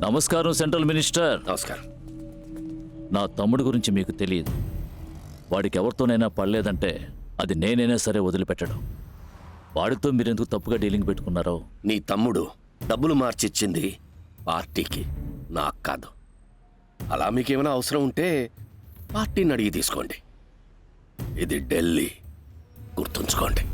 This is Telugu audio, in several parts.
నమస్కారం సెంట్రల్ మినిస్టర్. నమస్కారం. నా తమ్ముడు గురించి మీకు తెలియదు. వాడికి ఎవరితోనైనా పడలేదంటే అది నేనైనా సరే వదిలిపెట్టడం. వాడితో మీరెందుకు తప్పుగా డీలింగ్ పెట్టుకున్నారో. నీ తమ్ముడు డబ్బులు మార్చిచ్చింది పార్టీకి, నాకు కాదు. అలా మీకేమైనా అవసరం ఉంటే పార్టీని అడిగి తీసుకోండి. ఇది ఢిల్లీ, గుర్తుంచుకోండి.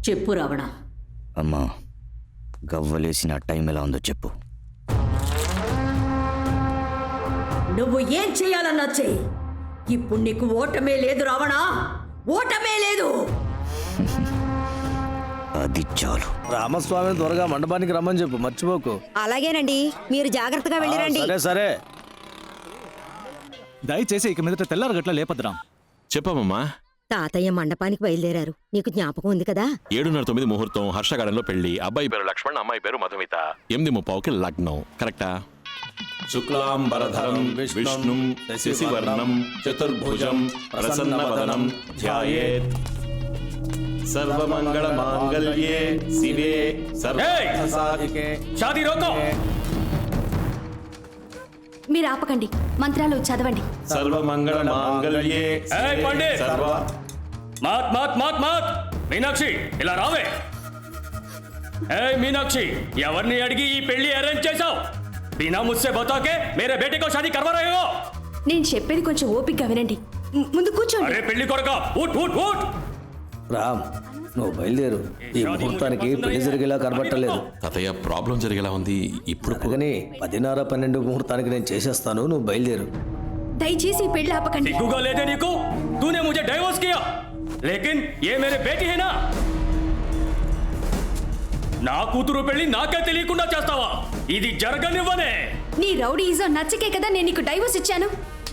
చెప్పు రావణ. అమ్మా, గవ్వలేసిన టైం ఎలా ఉందో చెప్పు. నువ్వు ఏం చేయాలన్నా చెయ్యి. ఇప్పుడు నీకు ఓటమే లేదు రావణ, ఓటమే లేదు. అది చాలు. రామస్వామిని త్వరగా మండపానికి రమ్మని చెప్పు, మర్చిపోకు. అలాగేనండి, మీరు జాగ్రత్తగా వెళ్ళిరండి. సరే సరే. దయచేసి ఇక మీదట తెల్లారు గట్ల లేపద్రాం. చెప్పమ్మా. తాతయ్య మండపానికి బయలుదేరారు, నీకు జ్ఞాపకం ఉంది కదా? 7:09 ముహూర్తం, హర్షగార్డెన్లో పెళ్లి. అబ్బాయి పేరు లక్ష్మణ్, అమ్మాయి పేరు మధుమిత. 8:30కి లగ్నం. కరెక్టా? శుక్లాంబరధరం విష్ణుం శశివర్ణం చతుర్భుజం ప్రసన్నవదనం ధ్యాయేత్ సర్వమంగళ మాంగళ్యే శివే సర్వసాధికే. షాదీ రోకో. మీరు ఆపకండి, మంత్రాలు చదవండి. సర్వమంగళ మాంగళ్యే పండిత్ సర్వ. మాత్ మాత్ మాత్ మాత్. మీనాక్షి, ఇలా రావే. మీనాక్షి, ఎవరిని అడిగి ఈ పెళ్లి అరేంజ్ చేశావు? బినా ముస్సే బతాకే మేరే బేటే కో షాదీ కర్వా రహే హో. నేను చెప్పేది కొంచెం ఓపికగా వినండి. ముందు కూర్చోండి. అరే పెళ్లి కొడక, ఊట్ ఊట్ ఊట్. రామ్, నువ్వు బయలుదేరు. ఈ ముహూర్తానికి పెళ్లి జరిగేలా కనబట్టలేదు. తాతయ్య, ప్రాబ్లం జరిగేలా ఉంది. ఇప్పుడు కానీ 10:30-12 ముహూర్తానికి నేను చేసేస్తాను, నువ్వు బయలుదేరు. దయచేసి ఈ పెళ్లి ఆపకండి. సిగ్గుగా లేదే నీకు? తూనే ముझे డైవోర్స్ కియా, లేకిన్ ఏ మేరే బేటీ హై నా. నా కూతురు పెళ్లి నాకే తెలియకుండా చేస్తావా? ఇది జరగనివ్వనే. నీ రౌడీయిజం నచ్చకే కదా నేను నీకు డైవోర్స్ ఇచ్చాను.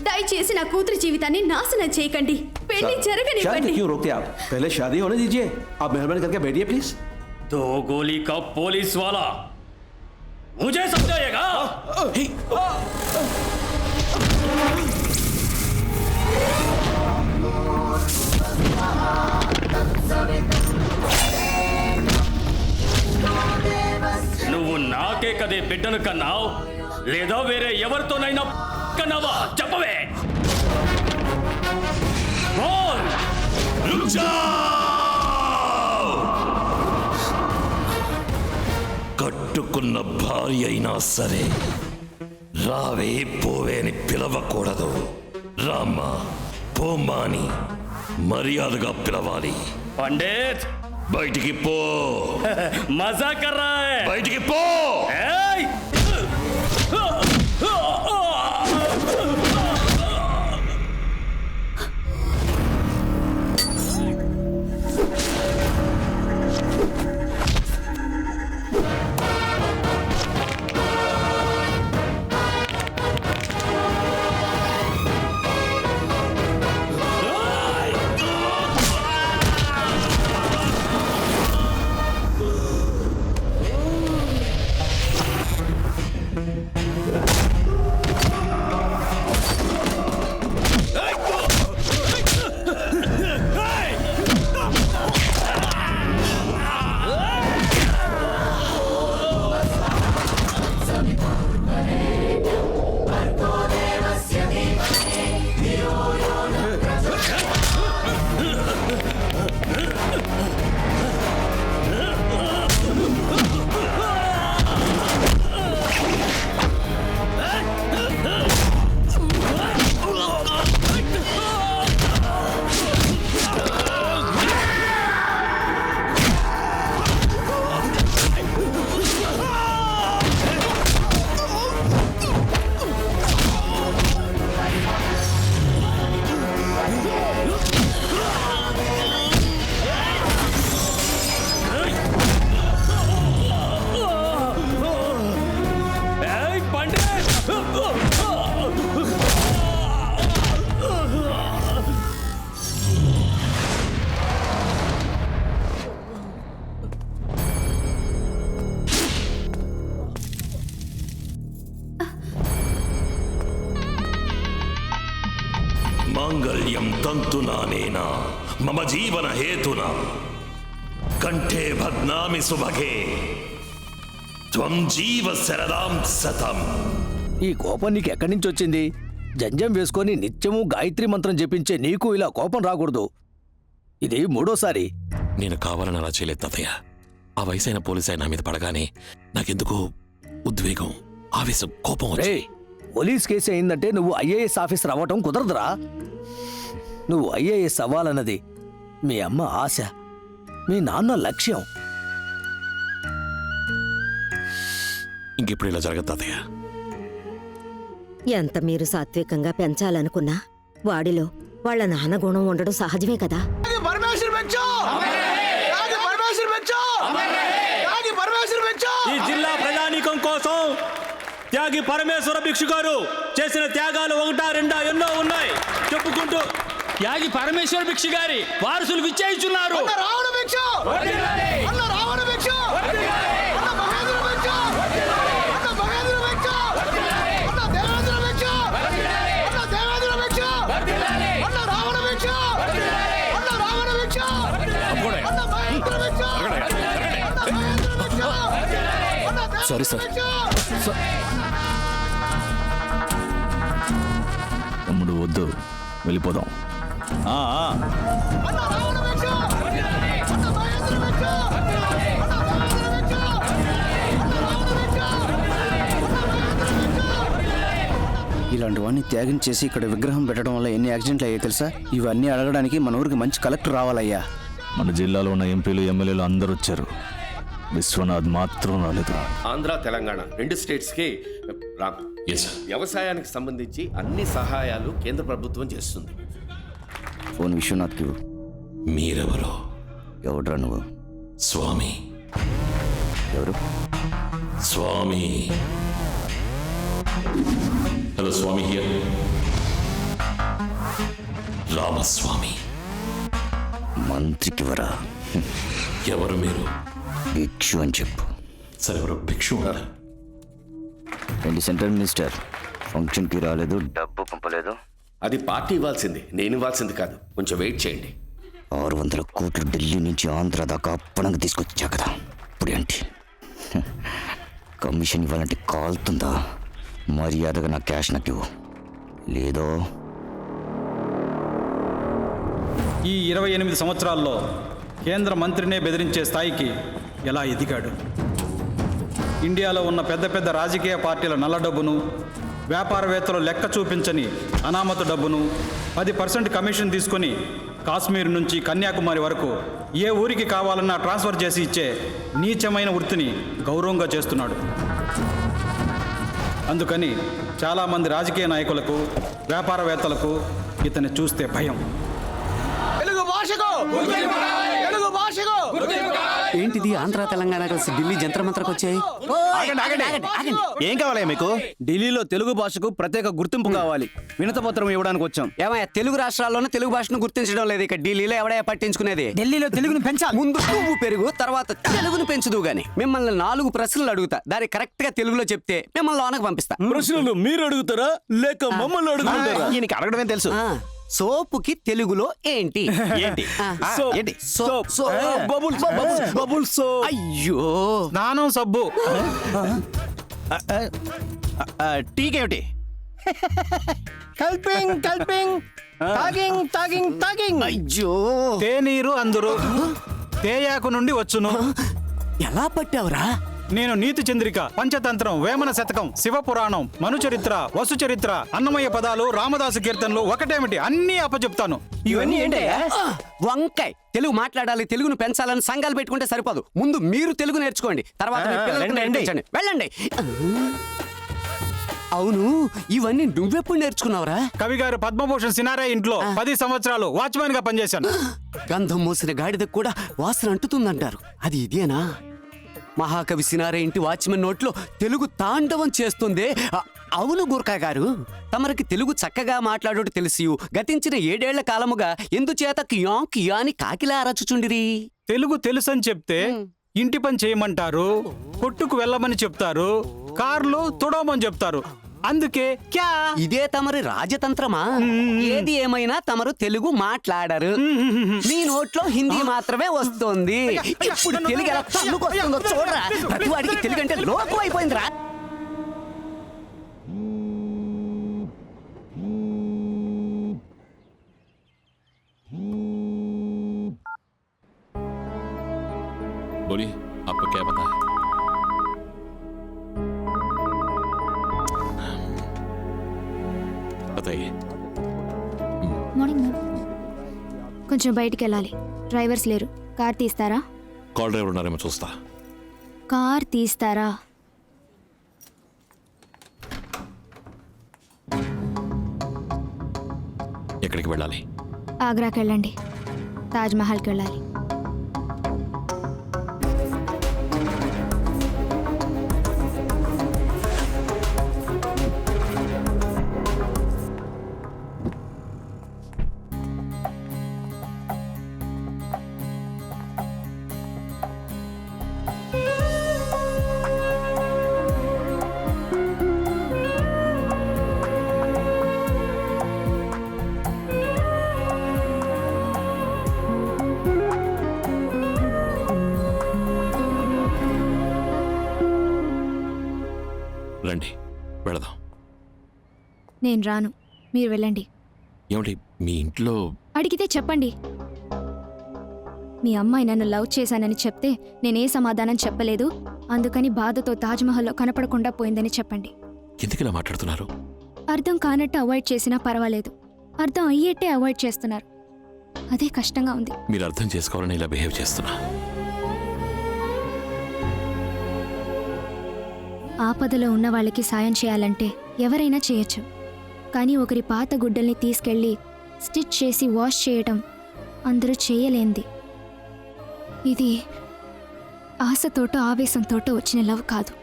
దయచేసి నా కూతురు జీవితాన్ని నాశనం చేయకండి. పెళ్లి జరగనివ్వండి. क्यों रोकते आप? पहले शादी होने दीजिए. आप मेहरबानी करके बैठिए प्लीज. 2 गोली का पुलिस वाला मुझे समझाएगा? నువ్వు నాకే కదే బిడ్డను కన్నావు, లేదా వేరే ఎవరితోనైనా కన్నావా? చెప్పవే. కట్టుకున్న భార్య అయినా సరే రావే పోవే అని పిలవకూడదు. రామ్మా పోమ్మా అని మర్యాదగా పిలవాలి. పండిత్, బయటికి పో. మజా కర్ రహా హై. బయటికి పో. ఏయ్! మాంగళ్యం తంతునానేన మమ జీవన హేతున కంఠే భద్నామి సుభగే త్వం జీవ శరదాం సతం. ఈ కోపం నీకు ఎక్కడి నుంచి వచ్చింది? జంజం వేసుకొని నిత్యము గాయత్రి మంత్రం జపించే నీకు ఇలా కోపం రాకూడదు. ఇది మూడోసారి. నేను కావాలని అలా చేయలేదు తాతయ్య. ఆ వయసైన పోలీసు ఆయన నా మీద పడగానే నాకెందుకో ఉద్వేగం, ఆవేశం, కోపం రే, వచ్చాయి. పోలీస్ కేసు అయిందంటే నువ్వు ఐఏఎస్ ఆఫీసర్ అవ్వటం కుదరదురా. నువ్వు ఐఏఎస్ అవ్వాలన్నది మీ అమ్మ ఆశ, మీ నాన్న లక్ష్యం. ఇంకెప్పుడు ఇలా జరగదు తాతయ్య. ఎంత మీరు సాత్వికంగా పెంచాలనుకున్నా వాడిలో వాళ్ళ నాన్న గుణం ఉండడం సహజమే కదా. ఈ జిల్లా ప్రజానీకం కోసం త్యాగి పరమేశ్వర భిక్షు గారు చేసిన త్యాగాలు 1, 2 ఎన్నో ఉన్నాయి చెప్పుకుంటూ త్యాగి పరమేశ్వర భిక్షు గారి వారసులు విచ్చేయిచున్నారు. Sorry sir. తమ్ముడు వద్దు, వెళ్ళిపోదాం. ఇలాంటివన్నీ త్యాగం చేసి ఇక్కడ విగ్రహం పెట్టడం వల్ల ఎన్ని యాక్సిడెంట్లు అయ్యాయి తెలుసా? ఇవన్నీ అడగడానికి మన ఊరికి మంచి కలెక్టర్ రావాలయ్యా. మన జిల్లాలో ఉన్న ఎంపీలు ఎమ్మెల్యేలు అందరూ వచ్చారు, విశ్వనాథ్ మాత్రం రాలేదు. ఆంధ్ర తెలంగాణ 2 స్టేట్స్కి వ్యవసాయానికి సంబంధించి అన్ని సహాయాలు కేంద్ర ప్రభుత్వం చేస్తుంది. ఫోన్ విశ్వనాథ్కి ఇవ్వు. మీరెవరో? ఎవడ్రా నువ్వు? స్వామి. ఎవరు? స్వామి. Hello Swami here. రామస్వామి. మంత్రికి వరా. ఎవరు మీరు? భిక్షు అని చెప్పు. సరే, ఎవరు భిక్షు? ఏంటి సెంట్రల్ మినిస్టర్ ఫంక్షన్కి రాలేదు, డబ్బు పంపలేదు? అది పార్టీ ఇవ్వాల్సింది, నేను ఇవ్వాల్సింది కాదు. కొంచెం వెయిట్ చేయండి. 600 కోట్లు ఢిల్లీ నుంచి ఆంధ్ర దాకా అప్పనంగా తీసుకొచ్చా కదా, ఇప్పుడు ఏంటి? కమిషన్ ఇవ్వాలంటే కాలుతుందా? మర్యాదగా నా క్యాష్ నాకు ఇవ్వు, లేదో ఈ 28 సంవత్సరాల్లో కేంద్ర మంత్రినే బెదిరించే స్థాయికి ఎలా ఎదిగాడు? ఇండియాలో ఉన్న పెద్ద పెద్ద రాజకీయ పార్టీల నల్ల డబ్బును, వ్యాపారవేత్తలు లెక్క చూపించని అనామత డబ్బును 10% కమిషన్ తీసుకొని కాశ్మీర్ నుంచి కన్యాకుమారి వరకు ఏ ఊరికి కావాలన్నా ట్రాన్స్ఫర్ చేసి ఇచ్చే నీచమైన వృత్తిని గౌరవంగా చేస్తున్నాడు. అందుకని చాలామంది రాజకీయ నాయకులకు, వ్యాపారవేత్తలకు ఇతన్ని చూస్తే భయం. ఏంటిది? ఆంధ్ర తెలంగాణ కలిసి ఢిల్లీ జంతర్ మంత్రకు వచ్చాయి. ఏం కావాలి మీకు? ఢిల్లీలో తెలుగు భాషకు ప్రత్యేక గుర్తింపు కావాలి, వినతపత్రం ఇవ్వడానికి వచ్చాం. ఏమయ్యా, తెలుగు రాష్ట్రాల్లోనే తెలుగు భాషను గుర్తించడం లేదు, ఇక ఢిల్లీలో ఎవడయ్యా పట్టించుకునేది? ఢిల్లీలో తెలుగుని పెంచాలి. ముందు నువ్వు పెరుగు, తర్వాత తెలుగును పెంచుదు గాని. మిమ్మల్ని 4 ప్రశ్నలు అడుగుతా, దాన్ని కరెక్ట్ గా తెలుగులో చెప్తే మిమ్మల్ని లోనకు పంపిస్తా. ప్రశ్నలు మీరు అడుగుతారా లేక మమ్మల్ని అడుగుతారా? ఈయనకి అడగడమే తెలుసు. సోపుకి తెలుగులో ఏంటి? ఏంటి? ఏంటి? అయ్యో, స్నానం సబ్బు. టీకేమిటి? కల్పింగ్ కల్పింగ్, తాగింగ్ తాగింగ్ తాగింగ్. అయ్యో, తేనీరు అందరు తేయాకు నుండి వచ్చును. ఎలా పట్టావురా? నేను నీతి చంద్రిక, పంచతంత్రం, వేమన శతకం, శివపురాణం, మనుచరిత్ర, వసు చరిత్ర, అన్నమయ్య పదాలు, రామదాసు కీర్తనలు ఒకటేమిటి అన్నీ అప్పచెప్తాను. ఇవన్నీ ఏంటయ్యా? వంకాయ్. తెలుగు మాట్లాడాలి, తెలుగును పెంచాలని సంఘాలు పెట్టుకుంటే సరిపోదు. ముందు మీరు తెలుగు నేర్చుకోండి, తర్వాత మీ పిల్లలకు నేర్పించండి. వెళ్ళండి. అవును, ఇవన్నీ నువ్వెప్పుడు నేర్చుకున్నావురా? కవి గారు పద్మభూషణ్ సినారే ఇంట్లో 10 సంవత్సరాలు వాచ్మెన్ గా పనిచేశాను. గంధం మోసిన గాడిదకు కూడా వాసన అంటుతుందంటారు, అది ఇదేనా? మహాకవి సినారే ఇంటి వాచ్మెన్ నోట్లో తెలుగు తాండవం చేస్తుందే. అవును గుర్కా గారు, తమరికి తెలుగు చక్కగా మాట్లాడోడు తెలిసి గతించిన 7 ఏళ్ల కాలముగా ఎందుచేత కియా కియా అని కాకిలా అరచుచుండిరి? తెలుగు తెలుసని చెప్తే ఇంటి పని చేయమంటారు, కొట్టుకు వెళ్ళమని చెప్తారు, కార్లు తుడవమని చెప్తారు. అందుకే క్యా ఇదే తమరి రాజతంత్రమా? ఏది ఏమైనా తమరు తెలుగు మాట్లాడరు. మీ నోట్లో హిందీ మాత్రమే వస్తుంది. ఇప్పుడు తెలుగు ఎలా తన్నుకొస్తుందో చూడరా. ప్రతి వాడికి తెలుగు అంటే లోకం అయిపోయిందిరా. बोलिए आपको क्या पता है? बताइए. Morning ma'am. కొంచెం బయటికి వెళ్ళాలి. డ్రైవర్స్ లేరు. కార్ తీస్తారా? కాల్ డ్రైవర్ ఉన్నారేమో చూస్తా. కార్ తీస్తారా? ఎక్కడికి వెళ్ళాలి? ఆగ్రాకి వెళ్ళండి. తాజ్ మహల్కి వెళ్ళాలి. రండి వెళదాం. నేను రాను. మీరు వెళ్ళండి. ఏమండి మీ ఇంట్లో అడిగితే చెప్పండి. మీ అమ్మాయి నన్ను లవ్ చేశానని చెప్తే నేనే సమాధానం చెప్పలేదు, అందుకని బాధతో తాజ్మహల్లో కనపడకుండా పోయిందని చెప్పండి. ఎందుకు ఇలా మాట్లాడుతున్నారు? అర్థం కానట్టు అవాయిడ్ చేసినా పర్వాలేదు, అర్థం అయ్యేట్టే అవాయిడ్ చేస్తున్నారు. అదే కష్టంగా ఉంది. మీరు అర్థం చేసుకోవాలని ఇలా బిహేవ్ చేస్తున్నా. ఆపదలో ఉన్న వాళ్ళకి సాయం చేయాలంటే ఎవరైనా చేయొచ్చు, కానీ ఒకరి పాత గుడ్డల్ని తీసుకెళ్ళి స్టిచ్ చేసి వాష్ చేయటం అందరూ చేయలేంది. ఇది ఆశతోటో ఆవేశంతోటో వచ్చిన లవ్ కాదు,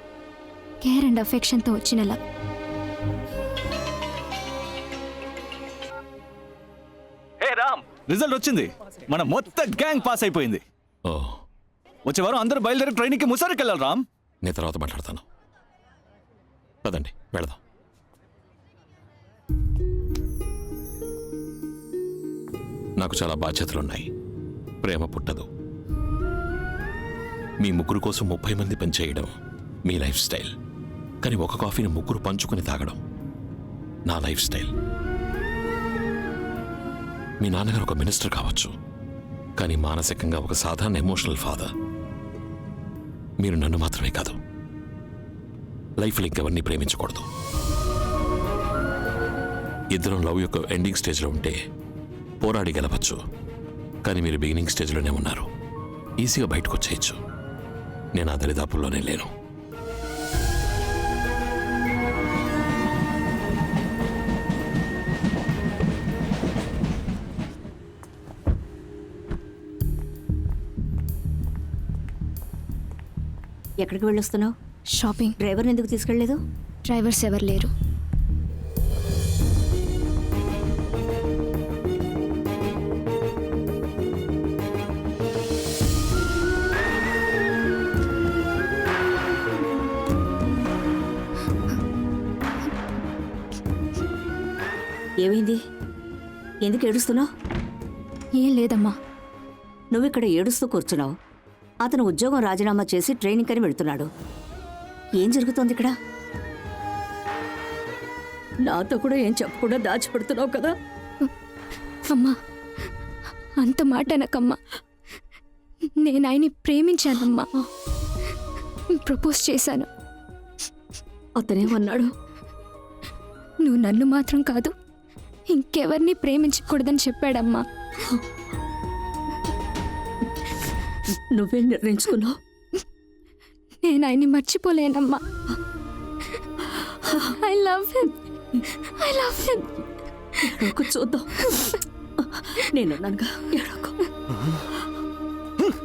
కేర్ అండ్ అఫెక్షన్తో వచ్చిన లవ్. హే రామ్, రిజల్ట్ వచ్చింది. మన మొత్తం గ్యాంగ్ పాస్ అయిపోయింది. వచ్చే వారం అందరూ బయలుదేరి ట్రైనింగ్కి ముసారికి వెళ్ళాలి రామ్. నేను తర్వాత మాట్లాడతాను. పదండి వెళదాం. నాకు చాలా బాధ్యతలున్నాయి. ప్రేమ పుట్టదు. మీ ముగ్గురు కోసం 30 మంది పనిచేయడం మీ లైఫ్ స్టైల్, కానీ ఒక కాఫీని ముగ్గురు పంచుకుని తాగడం నా లైఫ్ స్టైల్. మీ నాన్నగారు ఒక మినిస్టర్ కావచ్చు, కానీ మానసికంగా ఒక సాధారణ ఎమోషనల్ ఫాదర్. మీరు నన్ను మాత్రమే కాదు, లైఫ్లో ఇంకెవరిని ప్రేమించకూడదు. ఇద్దరం లవ్ యొక్క ఎండింగ్ స్టేజ్లో ఉంటే పోరాడి గెలవచ్చు, కానీ మీరు బిగినింగ్ స్టేజ్లోనే ఉన్నారు. ఈజీగా బయటకు వచ్చేయచ్చు. నేను ఆ దరిదాపుల్లోనే లేను. ఎక్కడికి వెళ్ళొస్తున్నావు? షాపింగ్. డ్రైవర్ని ఎందుకు తీసుకెళ్ళలేదు? డ్రైవర్స్ ఎవరు లేరు. ఏమైంది? ఎందుకు ఏడుస్తున్నావు? ఏం లేదమ్మా. నువ్వు ఇక్కడ ఏడుస్తూ కూర్చున్నావు. అతను ఉద్యోగం రాజీనామా చేసి ట్రైనింగ్ అని వెళ్తున్నాడు. ఏం జరుగుతోంది ఇక్కడ? నాతో కూడా ఏం చెప్పకుండా దాచిపెడుతున్నావు కదా? అమ్మా, అంత మాట అనకమ్మా. నేను ఆయన్ని ప్రేమించానమ్మా, ప్రపోజ్ చేశాను. అతనేమన్నాడు? నువ్వు నన్ను మాత్రం కాదు, ఇంకెవరిని ప్రేమించకూడదని చెప్పాడమ్మా. నువ్వేం నిర్ణయించుకున్నావు? నేను ఆయన్ని మర్చిపోలేనమ్మా. I love him, I love him. చూద్దాం. నేనున్నానుగా, ఏడవకు.